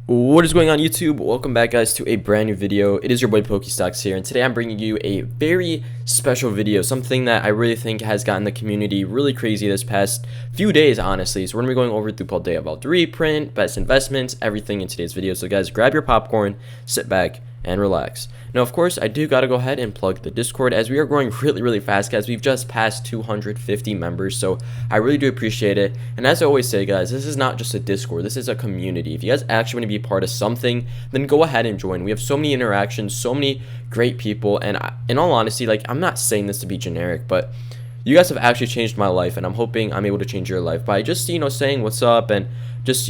What is going on, YouTube? Welcome back, guys, to a brand new video. It is your boy Pokestocks here, and today I'm bringing you a very special video, something that I really think has gotten the community really crazy this past few days, honestly. So we're going to be going over through Paldea Evolved reprint, best investments, everything in today's video. So guys, grab your popcorn, sit back, and relax. Now, of course, I do got to go ahead and plug the Discord as we are growing really fast, guys. We've just passed 250 members, so I really do appreciate it. And as I always say, guys, this is not just a Discord. This is a community. If you guys actually want to be part of something, then go ahead and join. We have so many interactions, so many great people, and in all honesty, like, I'm not saying this to be generic, but you guys have actually changed my life, and I'm hoping I'm able to change your life by just, saying what's up and just,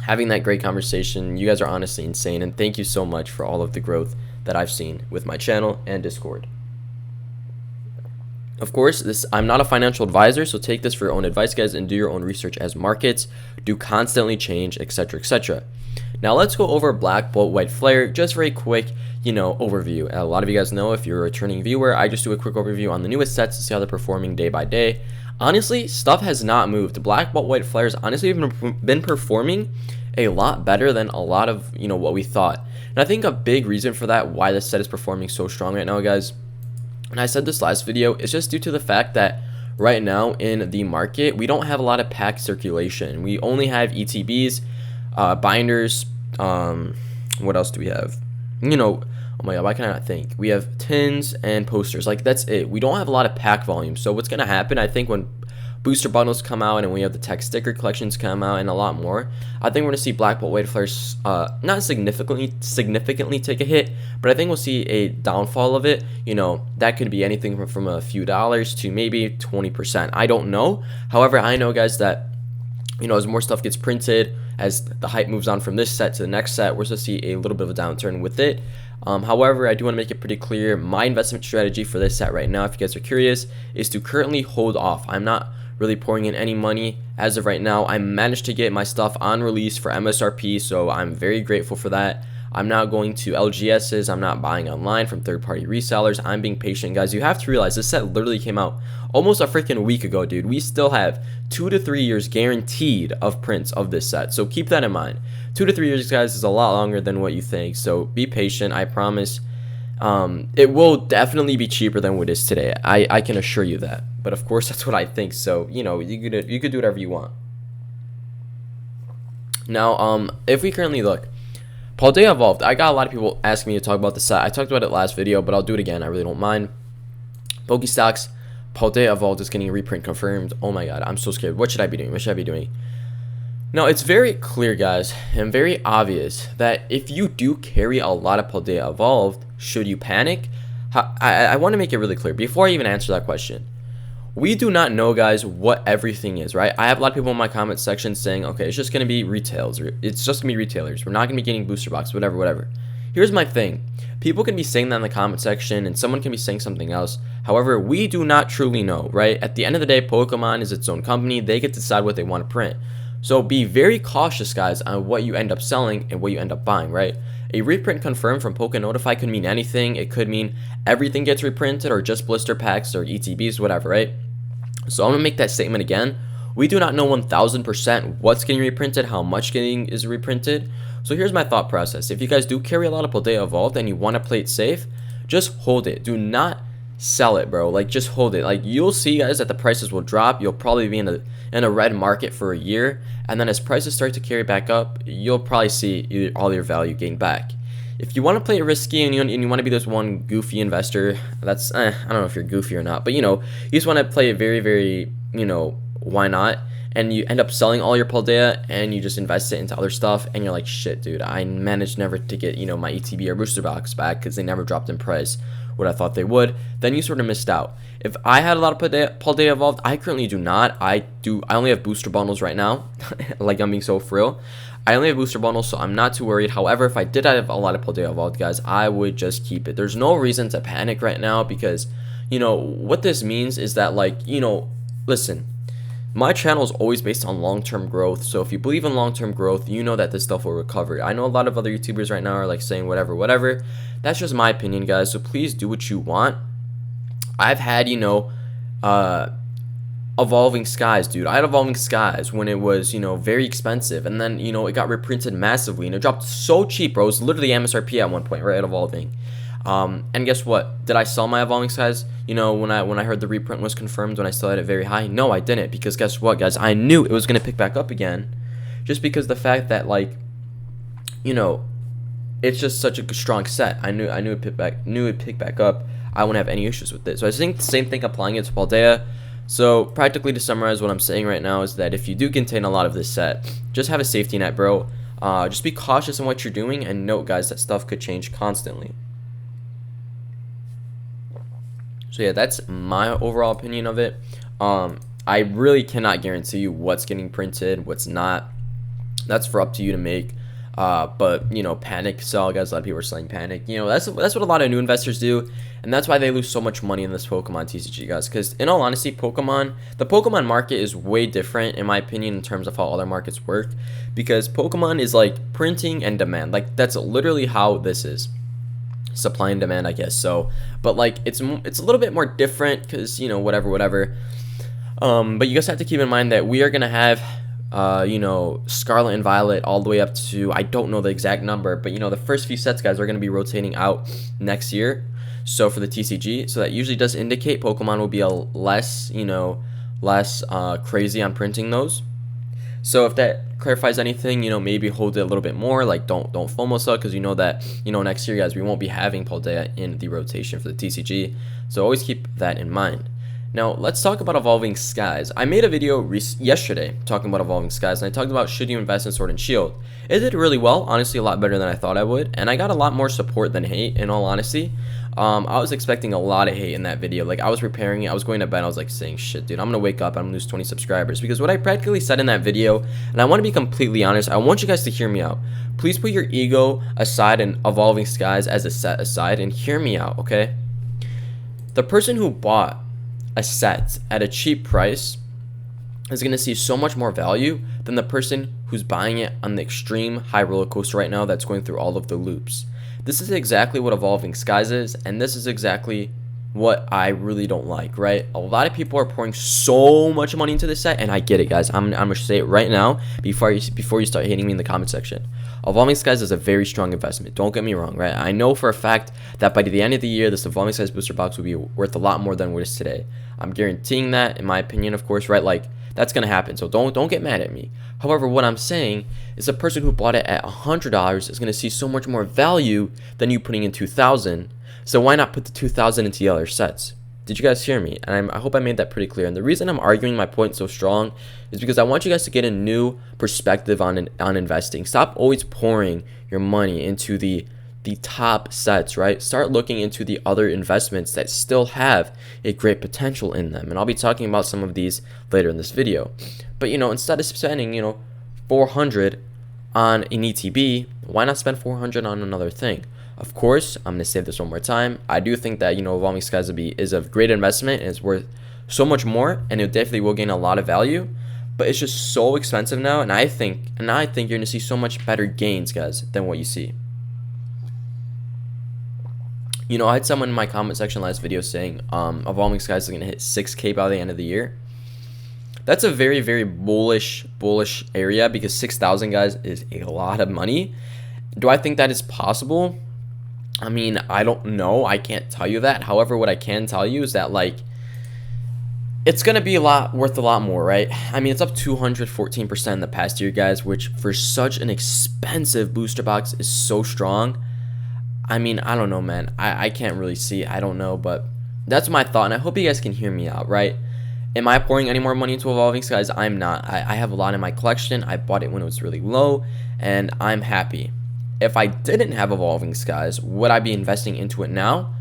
having that great conversation. You guys are honestly insane, and thank you so much for all of the growth that I've seen with my channel and Discord. Of course, I'm not a financial advisor, so take this for your own advice, guys, and do your own research as markets do constantly change, etc., etc. Now let's go over Blackbolt White Flare, just very quick, overview. A lot of you guys know, if you're a returning viewer, I just do a quick overview on the newest sets to see how they're performing day by day. Honestly, stuff has not moved. Blackbolt White Flares honestly been performing a lot better than a lot of what we thought. And I think a big reason for that, why this set is performing so strong right now, guys, and I said this last video, is just due to the fact that right now in the market we don't have a lot of pack circulation. We only have ETBs, binders, what else do we have? Oh my god, why can I not think? We have tins and posters. Like, that's it. We don't have a lot of pack volume. So what's gonna happen, I think, when booster bundles come out and we have the tech sticker collections come out and a lot more, I think we're gonna see Blackbolt White Flares not significantly take a hit, but I think we'll see a downfall of it. That could be anything from a few dollars to maybe 20%. I don't know. However, I know, guys, that as more stuff gets printed, as the hype moves on from this set to the next set, we're supposed to see a little bit of a downturn with it. However, I do want to make it pretty clear, my investment strategy for this set right now, if you guys are curious, is to currently hold off. I'm not really pouring in any money as of right now. I managed to get my stuff on release for MSRP, so I'm very grateful for that. I'm not going to LGSs. I'm not buying online from third-party resellers. I'm being patient, guys. You have to realize this set literally came out almost a freaking week ago, dude. We still have 2 to 3 years guaranteed of prints of this set, so keep that in mind. 2 to 3 years, guys, is a lot longer than what you think, so be patient. I promise. It will definitely be cheaper than what it is today. I can assure you that. But of course, that's what I think. So you could do whatever you want. Now, if we currently look, Paldea Evolved, I got a lot of people asking me to talk about the set. I talked about it last video, but I'll do it again. I really don't mind. Pokestocks, Paldea Evolved is getting a reprint confirmed. Oh my god, I'm so scared. What should I be doing? What should I be doing? Now, it's very clear, guys, and very obvious that if you do carry a lot of Paldea Evolved, should you panic? I want to make it really clear before I even answer that question. We do not know, guys, what everything is, right? I have a lot of people in my comment section saying, okay, it's just going to be retails. It's just going to be retailers. We're not going to be getting booster box, whatever. Here's my thing. People can be saying that in the comment section, and someone can be saying something else. However, we do not truly know, right? At the end of the day, Pokemon is its own company. They get to decide what they want to print. So be very cautious, guys, on what you end up selling and what you end up buying, right? A reprint confirmed from Pokenotify could mean anything. It could mean everything gets reprinted or just blister packs or ETBs, whatever, right? So I'm going to make that statement again. We do not know 1000% what's getting reprinted, how much is reprinted. So here's my thought process. If you guys do carry a lot of Paldea Evolved and you want to play it safe, just hold it. Do not sell it, bro. Like, just hold it. Like, you'll see, guys, that the prices will drop. You'll probably be in a red market for a year, and then as prices start to carry back up, you'll probably see all your value gain back. If you want to play it risky and you want to be this one goofy investor, that's I don't know if you're goofy or not, but you just want to play it very, why not? And you end up selling all your Paldea and you just invest it into other stuff, and you're like, shit, dude, I managed never to get my ETB or booster box back because they never dropped in price what I thought they would. Then you sort of missed out. If I had a lot of Paldea Evolved, I currently do not. I only have booster bundles right now. Like, I'm being so for real. I only have booster bundles, so I'm not too worried. However, if I did have a lot of Paldea Evolved, guys, I would just keep it. There's no reason to panic right now because, what this means is that, like, listen, my channel is always based on long-term growth. So if you believe in long-term growth, you know that this stuff will recover. I know a lot of other YouTubers right now are like saying whatever. That's just my opinion, guys. So please do what you want. I've had, Evolving Skies, dude. I had Evolving Skies when it was, very expensive. And then, it got reprinted massively. And it dropped so cheap, bro. It was literally MSRP at one point, right? At Evolving. And guess what? Did I sell my Evolving Skies, when I heard the reprint was confirmed, when I still had it very high? No, I didn't. Because guess what, guys? I knew it was going to pick back up again. Just because the fact that, like, it's just such a strong set. I knew it'd pick back up. I wouldn't have any issues with it. So I think the same thing applying it to Paldea. So practically, to summarize, what I'm saying right now is that if you do contain a lot of this set, just have a safety net, bro. Just be cautious in what you're doing, and note, guys, that stuff could change constantly. So yeah, that's my overall opinion of it. I really cannot guarantee you what's getting printed, what's not. That's for up to you to make. But panic sell, guys. A lot of people are selling panic. That's what a lot of new investors do, and that's why they lose so much money in this Pokemon TCG, guys. Because in all honesty, the Pokemon market is way different, in my opinion, in terms of how other markets work. Because Pokemon is like printing and demand. Like, that's literally how this is. Supply and demand, I guess. So, but like it's a little bit more different because whatever. But you guys have to keep in mind that we are gonna have Scarlet and Violet all the way up to, I don't know the exact number, but the first few sets, guys, are going to be rotating out next year. So for the TCG, so that usually does indicate Pokemon will be a less crazy on printing those. So if that clarifies anything, maybe hold it a little bit more, like don't FOMO sell, because that next year, guys, we won't be having Paldea in the rotation for the TCG. So always keep that in mind. Now, let's talk about Evolving Skies. I made a video yesterday talking about Evolving Skies, and I talked about should you invest in Sword and Shield. It did really well, honestly, a lot better than I thought I would, and I got a lot more support than hate, in all honesty. I was expecting a lot of hate in that video. Like, I was preparing it, I was going to bed, I was like saying, shit, dude, I'm gonna wake up, I'm gonna lose 20 subscribers, because what I practically said in that video, and I want to be completely honest, I want you guys to hear me out. Please put your ego aside and Evolving Skies as a set aside, and hear me out, okay? The person who bought a set at a cheap price is going to see so much more value than the person who's buying it on the extreme high roller coaster right now that's going through all of the loops. This is exactly what Evolving Skies is, and this is exactly what I really don't like, right? A lot of people are pouring so much money into this set, and I get it, guys. I'm going to say it right now before you start hating me in the comment section. Evolving Skies is a very strong investment. Don't get me wrong, right? I know for a fact that by the end of the year, this Evolving Skies booster box will be worth a lot more than what it is today. I'm guaranteeing that, in my opinion, of course, right? Like, that's going to happen, so don't get mad at me. However, what I'm saying is the person who bought it at $100 is going to see so much more value than you putting in $2,000. So why not put the $2,000 into the other sets? Did you guys hear me? And I hope I made that pretty clear. And the reason I'm arguing my point so strong is because I want you guys to get a new perspective on investing. Stop always pouring your money into the top sets, right? Start looking into the other investments that still have a great potential in them. And I'll be talking about some of these later in this video. But, instead of spending, $400 on an ETB, why not spend $400 on another thing? Of course, I'm going to say this one more time. I do think that, Evolving Skies is a great investment and it's worth so much more, and it definitely will gain a lot of value, but it's just so expensive now, and I think you're going to see so much better gains, guys, than what you see. I had someone in my comment section last video saying Evolving Skies is going to hit 6K by the end of the year. That's a very, very bullish area, because 6,000, guys, is a lot of money. Do I think that is possible? I mean, I don't know. I can't tell you that. However, what I can tell you is that, like, it's going to be worth a lot more, right? I mean, it's up 214% in the past year, guys, which for such an expensive booster box is so strong. I mean, I don't know, man. I can't really see. I don't know, but that's my thought, and I hope you guys can hear me out, right? Am I pouring any more money into Evolving Skies? I'm not. I have a lot in my collection. I bought it when it was really low, and I'm happy. If I didn't have Evolving Skies, would I be investing into it now?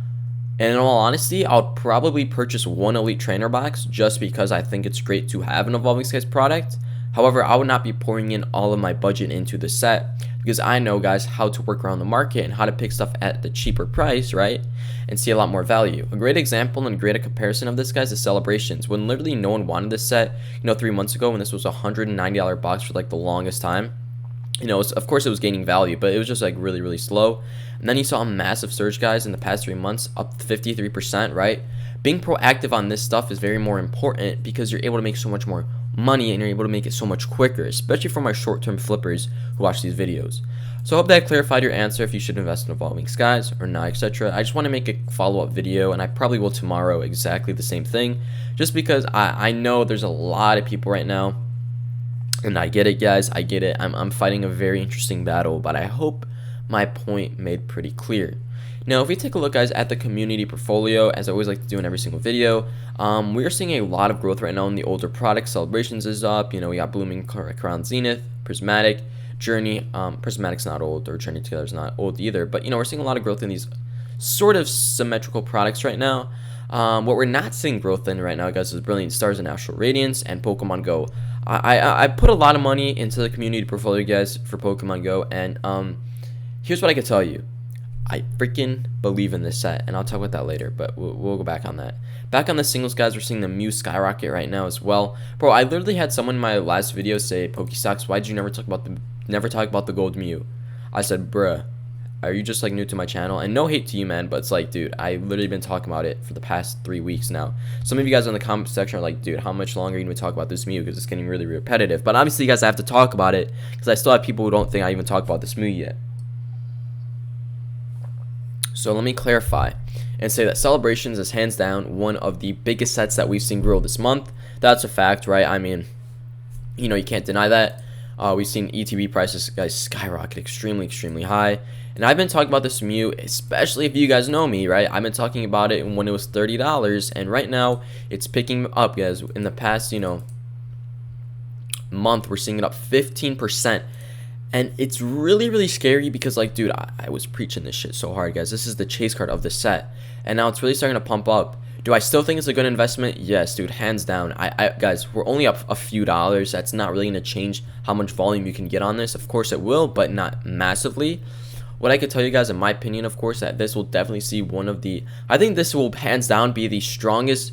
And in all honesty, I'll probably purchase one Elite Trainer box just because I think it's great to have an Evolving Skies product. However, I would not be pouring in all of my budget into the set, because I know, guys, how to work around the market and how to pick stuff at the cheaper price, right? And see a lot more value. A great example and a great comparison of this, guys, is Celebrations. When literally no one wanted this set, 3 months ago, when this was a $190 box for like the longest time. Of course it was gaining value, but it was just like really, really slow. And then you saw a massive surge, guys, in the past 3 months, up 53%, right? being proactive on this stuff is very more important because you're able to make so much more money and you're able to make it so much quicker, especially for my short-term flippers who watch these videos. So I hope that clarified your answer if you should invest in Evolving Skies or not, etc. I just want to make a follow-up video, and I probably will tomorrow, exactly the same thing, just because I know there's a lot of people right now, and I get it, guys, I get it. I'm fighting a very interesting battle, but I hope my point made pretty clear. Now, if we take a look, guys, at the community portfolio, as I always like to do in every single video, we are seeing a lot of growth right now in the older products. Celebrations is up. You know, we got Blooming Crown Zenith, Prismatic, Journey. Prismatic's not old, or Journey Together is not old either. But, you know, we're seeing a lot of growth in these sort of symmetrical products right now. What we're not seeing growth in right now, guys, is Brilliant Stars and Astral Radiance and Pokemon Go. I put a lot of money into the community portfolio, guys, for Pokemon Go, and here's what I can tell you. I freaking believe in this set, and I'll talk about that later, but we'll go back on that. Back on the singles, guys, we're seeing the Mew skyrocket right now as well. Bro, I literally had someone in my last video say, Pokestocks, why did you never talk about the gold Mew? I said, bruh, are you just like new to my channel? And no hate to you, man, but it's like, dude, I literally been talking about it for the past 3 weeks now. Some of you guys in the comment section are like, dude, how much longer are you going to talk about this Mew? Because it's getting really repetitive. But obviously, you guys have to talk about it, because I still have people who don't think I even talk about this Mew yet. So let me clarify and say that Celebrations is hands down one of the biggest sets that we've seen grow this month. That's a fact, right? I mean, you know, you can't deny that. We've seen ETB prices, guys, skyrocket extremely high. And I've been talking about this Mew, especially if you guys know me, right? I've been talking about it when it was $30, and right now it's picking up, guys. In the past, you know, month, we're seeing it up 15%. And it's really scary because, like, dude, I was preaching this shit so hard, guys. This is the chase card of the set, and now it's really starting to pump up. Do I still think it's a good investment? Yes, dude, hands down. Guys, we're only up a few dollars. That's not really going to change how much volume you can get on this. Of course it will, but not massively. What I could tell you guys, in my opinion, of course, that this will definitely see one of the... I think this will hands down be the strongest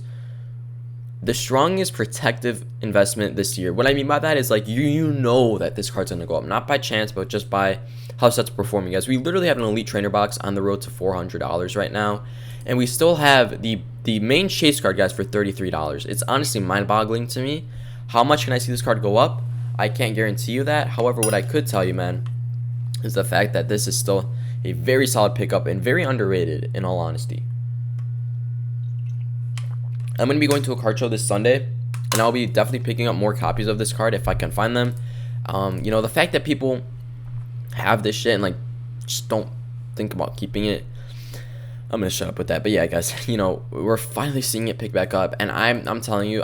protective investment this year. What I mean by that is, like, you know that this card's gonna go up, not by chance, but just by how sets are performing, guys. We literally have an elite trainer box on the road to $400 right now, and we still have the main chase card, guys, for $33. It's honestly mind-boggling to me. How much can I see this card go up? I can't guarantee you that. However, what I could tell you, man, is the fact that this is still a very solid pickup and very underrated, in all honesty. I'm going to be going to a card show this Sunday, and I'll be definitely picking up more copies of this card if I can find them. You know, the fact that people have this shit and, like, just don't think about keeping it, I'm going to shut up with that. But yeah, guys, you know, we're finally seeing it pick back up, and I'm telling you,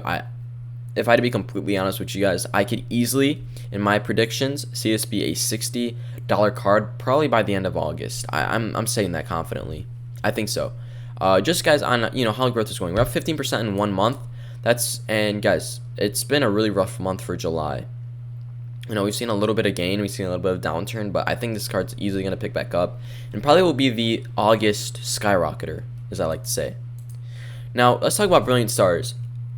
if I had to be completely honest with you guys, I could easily, in my predictions, see this be a $60 card probably by the end of August. I'm saying that confidently. I think so. Just, guys, on, you know, how growth is going. We're up 15% in 1 month. And guys, it's been a really rough month for July. You know, we've seen a little bit of gain, we've seen a little bit of downturn, but I think this card's easily going to pick back up, and probably will be the August skyrocketer, as I like to say. Now, let's talk about Brilliant Stars.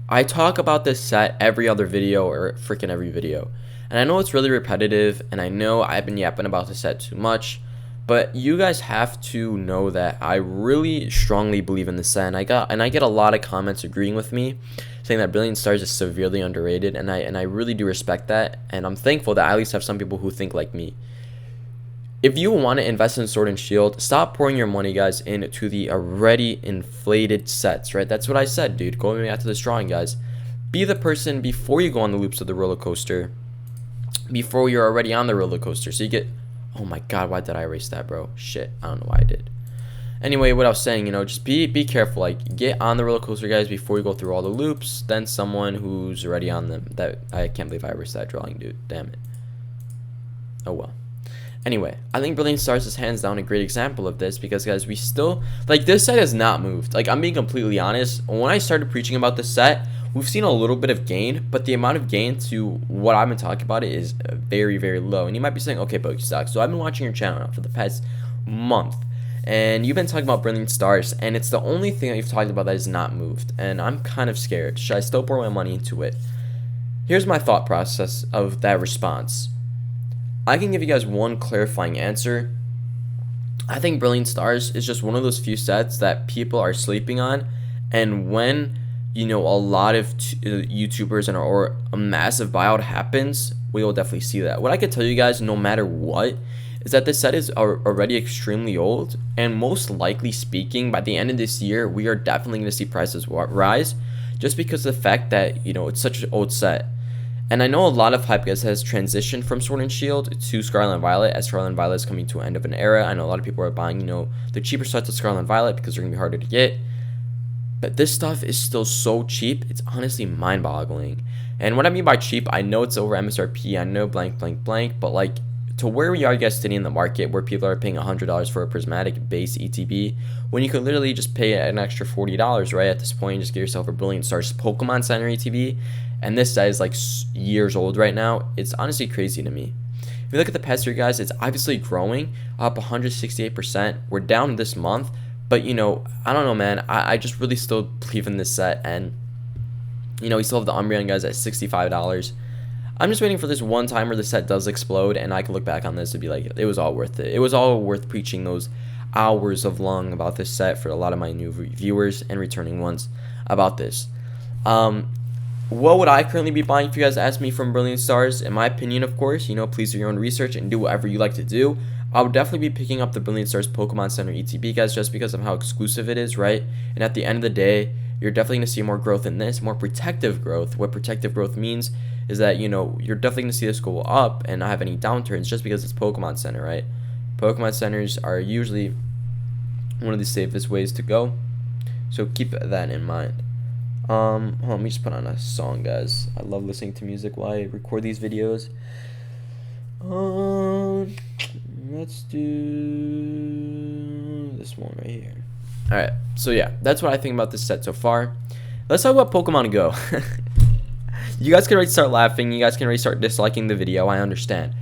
I talk about this set every other video, or freaking every video, and I know it's really repetitive, and I know I've been yapping about the set too much, but you guys have to know that I really strongly believe in this set, and I get a lot of comments agreeing with me, saying that Brilliant Stars is severely underrated, and I really do respect that, and I'm thankful that I at least have some people who think like me. If you want to invest in Sword and Shield, stop pouring your money, guys, into the already inflated sets, right? That's what I said, dude. Going back to this drawing, guys. Be the person before you go on the loops of the roller coaster, before you're already on the roller coaster, so you get... Oh my god, why did I erase that, bro? Shit, I don't know why I did. Anyway, what I was saying, you know, just be careful. Like, get on the roller coaster, guys, before you go through all the loops. Then someone who's already on them. That I can't believe I erased that drawing, dude. Damn it. Oh well. Anyway, I think Brilliant Stars is hands down a great example of this because, guys, we still... Like, this set has not moved. Like, I'm being completely honest. When I started preaching about this set, we've seen a little bit of gain, but the amount of gain to what I've been talking about it is very low. And you might be saying, okay, Pokestocks, so I've been watching your channel now for the past month, and you've been talking about Brilliant Stars, and it's the only thing that you've talked about that has not moved, and I'm kind of scared. Should I still pour my money into it? Here's my thought process of that response. I can give you guys one clarifying answer. I think Brilliant Stars is just one of those few sets that people are sleeping on, And when a lot of YouTubers or a massive buyout happens, we will definitely see that. What I can tell you guys, no matter what, is that this set is already extremely old, and most likely speaking, by the end of this year, we are definitely going to see prices rise, just because of the fact that it's such an old set. And I know a lot of hype guys has transitioned from Sword and Shield to Scarlet and Violet, as Scarlet and Violet is coming to an end of an era. I know a lot of people are buying the cheaper sets of Scarlet and Violet because they're gonna be harder to get. But this stuff is still so cheap, it's honestly mind-boggling. And what I mean by cheap, I know it's over MSRP, I know blank, but like, to where we are guys sitting in the market, where people are paying $100 for a prismatic base ETB, when you could literally just pay an extra $40, right? At this point, just get yourself a Brilliant Stars Pokemon Center ETB, and this set is like years old right now. It's honestly crazy to me. If you look at the past year, guys, it's obviously growing, up 168%. We're down this month, but I don't know, man. I just really still believe in this set, and we still have the Umbreon guys at $65. I'm just waiting for this one time where the set does explode, and I can look back on this and be like, it was all worth it. It was all worth preaching those hours of long about this set for a lot of my new viewers and returning ones about this. What would I currently be buying if you guys ask me from Brilliant Stars? In my opinion, of course, please do your own research and do whatever you like to do. I would definitely be picking up the Brilliant Stars Pokemon Center ETB, guys, just because of how exclusive it is, right? And at the end of the day, you're definitely going to see more growth in this, more protective growth. What protective growth means is that, you're definitely going to see this go up and not have any downturns just because it's Pokemon Center, right? Pokemon Centers are usually one of the safest ways to go, so keep that in mind. Hold on, let me just put on a song, guys. I love listening to music while I record these videos. Let's do this one right here. Alright, so yeah, that's what I think about this set so far. Let's talk about Pokemon Go. You guys can already start laughing. You guys can already start disliking the video. I understand.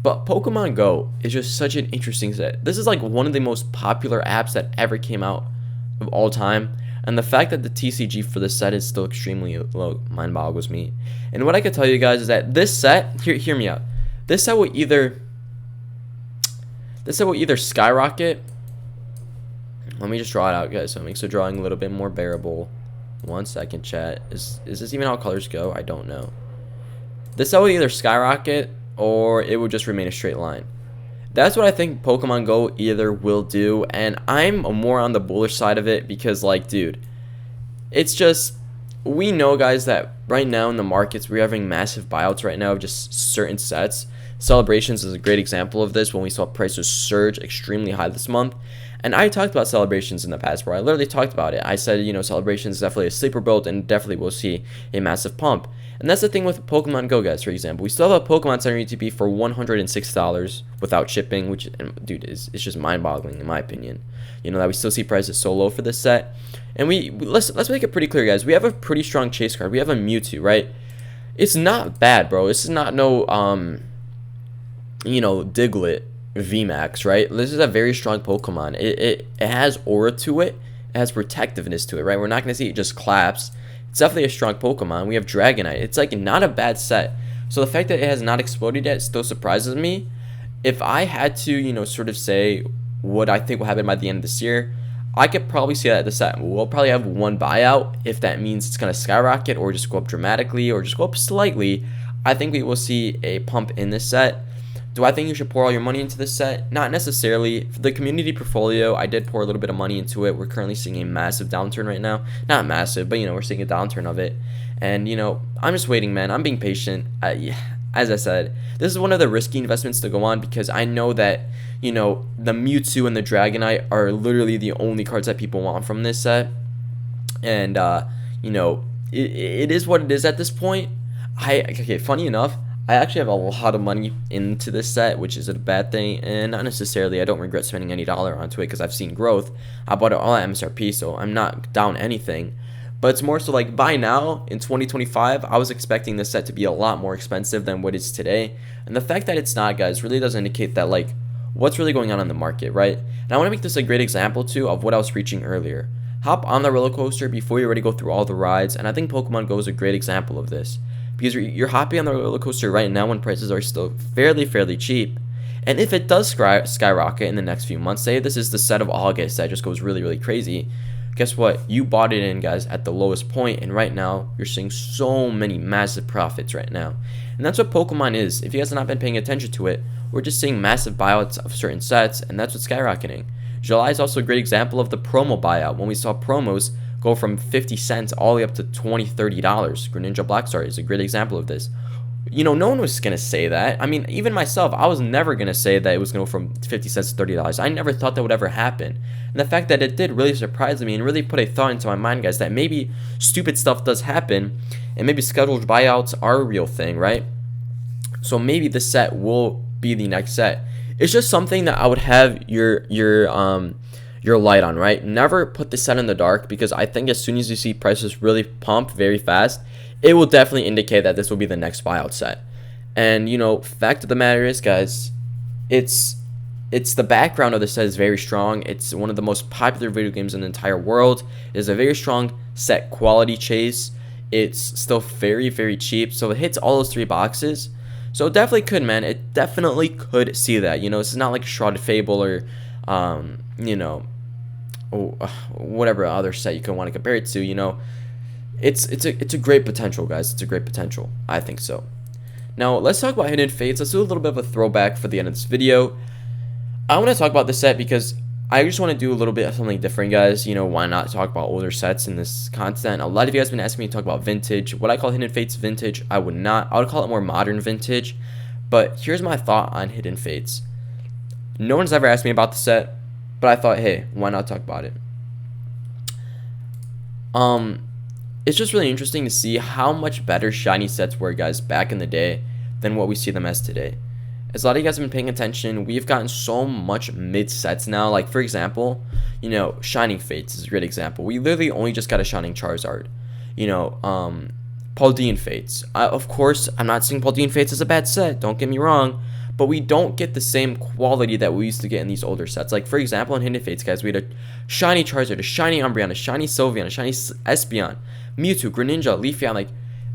But Pokemon Go is just such an interesting set. This is like one of the most popular apps that ever came out of all time. And the fact that the TCG for this set is still extremely low mind boggles me. And what I can tell you guys is that this set, hear me out. This set will either skyrocket. Let me just draw it out, guys, so it makes the drawing a little bit more bearable. 1 second, chat. Is this even how colors go? I don't know. This set will either skyrocket or it will just remain a straight line. That's what I think Pokemon Go either will do, and I'm more on the bullish side of it because, like, dude, it's just, we know, guys, that right now in the markets we're having massive buyouts right now of just certain sets. Celebrations is a great example of this when we saw prices surge extremely high this month. And I talked about Celebrations in the past, bro. I literally talked about it. I said, Celebrations is definitely a sleeper build and definitely will see a massive pump. And that's the thing with Pokemon Go, guys, for example. We still have a Pokemon Center ETB for $106 without shipping, which, dude, it's just mind-boggling in my opinion. That we still see prices so low for this set. And let's make it pretty clear, guys. We have a pretty strong chase card. We have a Mewtwo, right? It's not bad, bro. This is not no Diglett VMAX, right? This is a very strong Pokemon. It has aura to it. It has protectiveness to it, right? We're not going to see it just collapse. It's definitely a strong Pokemon. We have Dragonite. It's like not a bad set. So the fact that it has not exploded yet still surprises me. If I had to, sort of say what I think will happen by the end of this year, I could probably see that the set will probably have one buyout. If that means it's going to skyrocket or just go up dramatically or just go up slightly, I think we will see a pump in this set. Do I think you should pour all your money into this set? Not necessarily. For the community portfolio, I did pour a little bit of money into it. We're currently seeing a massive downturn right now. Not massive, but, we're seeing a downturn of it. And, I'm just waiting, man. I'm being patient. As I said, this is one of the risky investments to go on because I know that, the Mewtwo and the Dragonite are literally the only cards that people want from this set. And, it is what it is at this point. Okay, funny enough, I actually have a lot of money into this set, which is a bad thing, and not necessarily. I don't regret spending any dollar onto it because I've seen growth. I bought it all at MSRP, so I'm not down anything. But it's more so like by now, in 2025, I was expecting this set to be a lot more expensive than what it is today. And the fact that it's not, guys, really does indicate that, like, what's really going on in the market, right? And I want to make this a great example, too, of what I was preaching earlier. Hop on the roller coaster before you already go through all the rides, and I think Pokemon Go is a great example of this. Because you're hopping on the roller coaster right now when prices are still fairly cheap. And if it does skyrocket in the next few months, say this is the set of August that just goes really crazy, guess what? You bought it in, guys, at the lowest point, and right now you're seeing so many massive profits right now. And that's what Pokemon is. If you guys have not been paying attention to it, we're just seeing massive buyouts of certain sets, and that's what's skyrocketing. July is also a great example of the promo buyout, when we saw promos go from 50 cents all the way up to $20, $30. Greninja Blackstar is a great example of this. You know, no one was going to say that. I mean, even myself, I was never going to say that it was going to go from 50 cents to $30. I never thought that would ever happen. And the fact that it did really surprised me and really put a thought into my mind, guys, that maybe stupid stuff does happen and maybe scheduled buyouts are a real thing, right? So maybe this set will be the next set. It's just something that I would have your light on, right? Never put this set in the dark, because I think as soon as you see prices really pump very fast, it will definitely indicate that this will be the next buyout set. And, you know, fact of the matter is, guys, it's the background of the set is very strong. It's one of the most popular video games in the entire world. It is a very strong set quality chase. It's still very, very cheap. So it hits all those 3 boxes. So it definitely could, man. It definitely could see that. You know, this is not like Shrouded Fable or, you know, whatever other set you can want to compare it to, you know. It's a great potential, guys. It's a great potential. I think so. Now, let's talk about Hidden Fates. Let's do a little bit of a throwback for the end of this video. I want to talk about this set because I just want to do a little bit of something different, guys. You know, why not talk about older sets in this content? A lot of you guys have been asking me to talk about vintage. What I call Hidden Fates vintage, I would not. I would call it more modern vintage. But here's my thought on Hidden Fates. No one's ever asked me about the set, but I thought, hey, why not talk about it? It's just really interesting to see how much better shiny sets were, guys, back in the day than what we see them as today. As a lot of you guys have been paying attention, we've gotten so much mid sets now. Like, for example, you know, Shining Fates is a great example. We literally only just got a Shining Charizard. You know, Paldean Fates. Of course, I'm not saying Paldean Fates is a bad set, don't get me wrong, but we don't get the same quality that we used to get in these older sets. Like, for example, in Hidden Fates, guys, we had a Shiny Charizard, a Shiny Umbreon, a Shiny Sylveon, a Shiny Espeon, Mewtwo, Greninja, Leafeon. Like,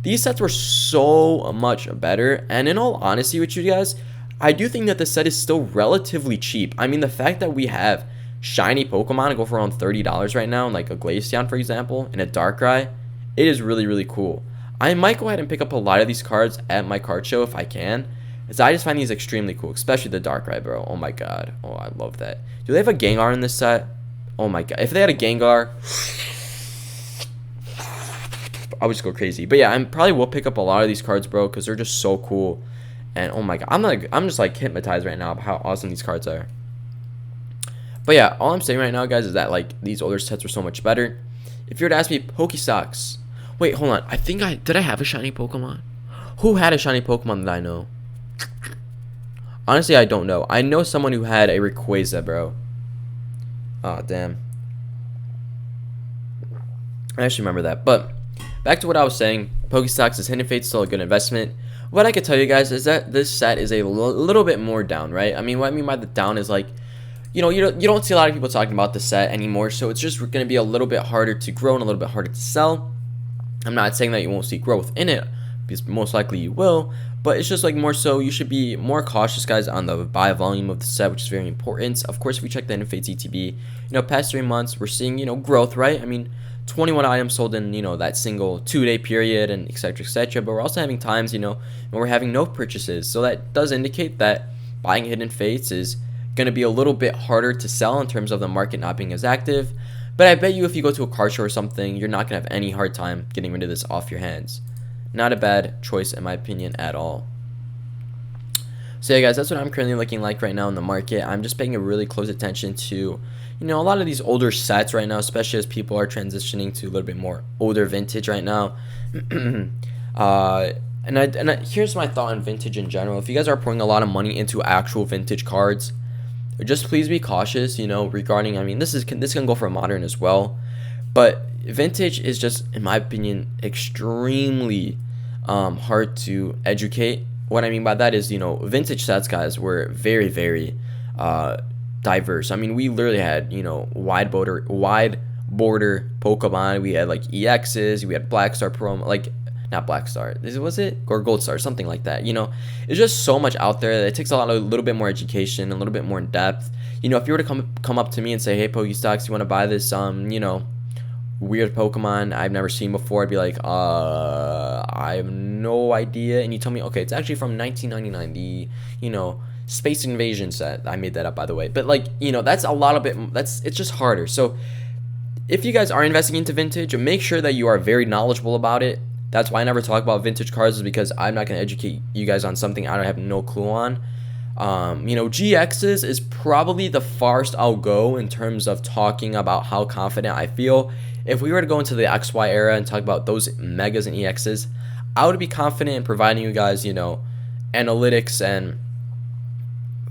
these sets were so much better, and in all honesty with you guys, I do think that the set is still relatively cheap. I mean, the fact that we have shiny Pokemon go for around $30 right now, like a Glaceon, for example, and a Darkrai, it is really, really cool. I might go ahead and pick up a lot of these cards at my card show if I can, as I just find these extremely cool, especially the Darkrai, bro. Oh my god. Oh, I love that. Do they have a Gengar in this set? Oh my god. If they had a Gengar, I would just go crazy. But yeah, I probably will pick up a lot of these cards, bro, because they're just so cool. And oh my god, I'm just like hypnotized right now about how awesome these cards are. But yeah, all I'm saying right now, guys, is that like these older sets are so much better. If you were to ask me, Pokestocks. Wait, hold on. Did I have a shiny Pokemon? Who had a shiny Pokemon that I know? Honestly, I don't know. I know someone who had a Rayquaza, bro. Oh, damn. I actually remember that. But back to what I was saying. Pokestocks is Hidden Fate's still a good investment. What I could tell you guys is that this set is a little bit more down, right? I mean, what I mean by the down is like, you know, you don't see a lot of people talking about the set anymore, so it's just going to be a little bit harder to grow and a little bit harder to sell. I'm not saying that you won't see growth in it, because most likely you will, but it's just like more so you should be more cautious, guys, on the buy volume of the set, which is very important. Of course, if we check the Hidden Fates ETB, you know, past 3 months, we're seeing, you know, growth, right? I mean, 21 items sold in, you know, that single 2-day period, and etc, but we're also having times, you know, when we're having no purchases, so that does indicate that buying Hidden Fates is going to be a little bit harder to sell in terms of the market not being as active. But I bet you if you go to a card show or something, you're not going to have any hard time getting rid of this off your hands. Not a bad choice in my opinion at all. So yeah, guys, that's what I'm currently looking like right now in the market. I'm just paying a really close attention to, you know, a lot of these older sets right now, especially as people are transitioning to a little bit more older vintage right now. Here's my thought on vintage in general. If you guys are pouring a lot of money into actual vintage cards, just please be cautious, you know, regarding, I mean, this can go for modern as well, but vintage is just, in my opinion, extremely hard to educate. What I mean by that is, you know, vintage sets, guys, were very, very diverse. I mean, we literally had, you know, wide border Pokemon. We had like EXs, we had Black Star promo, like not Black Star, was it, or Gold Star, something like that. You know, it's just so much out there that it takes a little bit more education, a little bit more in depth. You know, if you were to come up to me and say, hey, Pokestocks, you want to buy this you know, weird Pokemon I've never seen before, I'd be like, I have no idea. And you tell me, okay, it's actually from 1999, the, Space Invasion set. I made that up, by the way. But, like, that's a lot of it. It's just harder. So, if you guys are investing into vintage, make sure that you are very knowledgeable about it. That's why I never talk about vintage cards, is because I'm not going to educate you guys on something I don't have no clue on. GXs is probably the farthest I'll go in terms of talking about how confident I feel. If we were to go into the XY era and talk about those megas and EXs, I would be confident in providing you guys, analytics and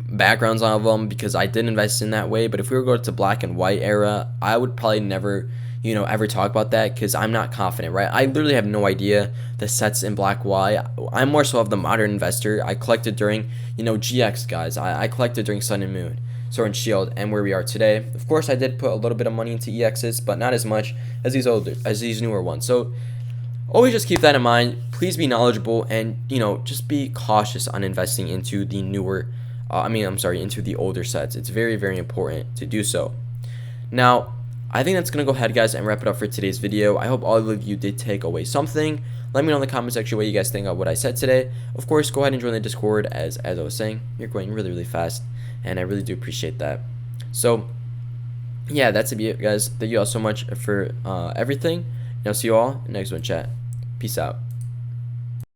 backgrounds on them, because I did invest in that way. But if we were to go to black and white era, I would probably never ever talk about that, because I'm not confident, right? I literally have no idea the sets in black white. I'm more so of the modern investor. I collected during GX, guys. I collected during Sun and Moon, Sword and Shield, and where we are today. Of course, I did put a little bit of money into EXs, but not as much as these newer ones. So always just keep that in mind. Please be knowledgeable, and just be cautious on investing into the newer into the older sets. It's very, very important to do so. Now, I think that's going to go ahead, guys, and wrap it up for today's video. I hope all of you did take away something. Let me know in the comment section what you guys think of what I said today. Of course, go ahead and join the Discord. As I was saying, you're going really, really fast, and I really do appreciate that. So, yeah, that's it, guys. Thank you all so much for everything. And I'll see you all in the next one, chat. Peace out.